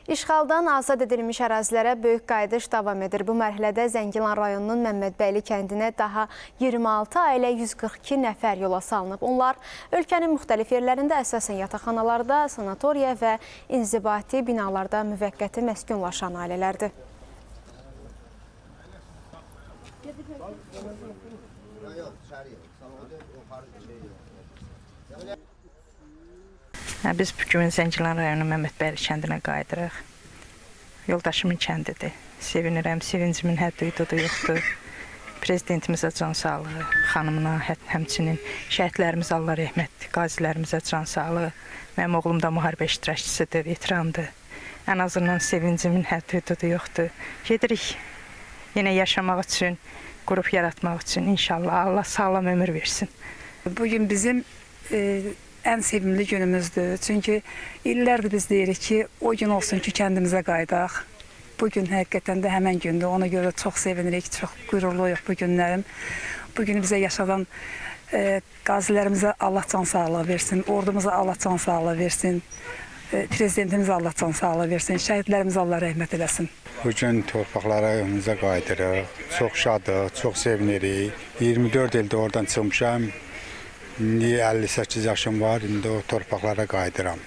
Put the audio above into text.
İşğaldan azad edilmiş ərazilərə böyük qayıdış davam edir. Bu mərhələdə Zəngilan rayonunun Məmmədbəyli kəndinə daha 26 ailə 142 nəfər yola salınıb. Onlar ölkənin müxtəlif yerlərində əsasən yataqxanalarda, sanatoriya və inzibati binalarda müvəqqəti məskunlaşan ailələrdir. Biz bugün Zəngilan rayonu Məmmədbəyli kəndinə qayıdırıq. Yoldaşımın kəndidir. Sevinirəm, sevincimin həddi-hüdudu yoxdur. Prezidentimizə can sağlığı, xanımına, həmçinin şəhidlərimiz Allah rəhmət, qazilərimizə can sağlığı. Mənim oğlum da müharibə iştirakçısıdır, veterandır. Ən azından sevincimin həddi-hüdudu yoxdur. Gedirik yenə yaşamaq üçün, qrup yaratmaq üçün inşallah Allah sağlam ömür versin. Bugün bizim ən sevimli günümüzdür. Çünki illərdir biz deyirik ki, o gün olsun ki, kəndimizə qayıdaq. Bugün həqiqətən də həmən gündür. Ona görə çox sevinirik, çox qürurluyuq bu günlərim. Bugün bizə yaşadan qazilərimizə Allah can sağlığı versin, ordumuza Allah can sağlığı versin, prezidentimizə Allah can sağlığı versin, şəhidlərimizə Allah rəhmət eləsin. Bugün torpaqlarımıza qayıdırıq, çox şadıq, çox sevinirik. 24 ildir oradan çıxmışam. İndi 58 yaşım var, indi o torpaqlara qayıdıram.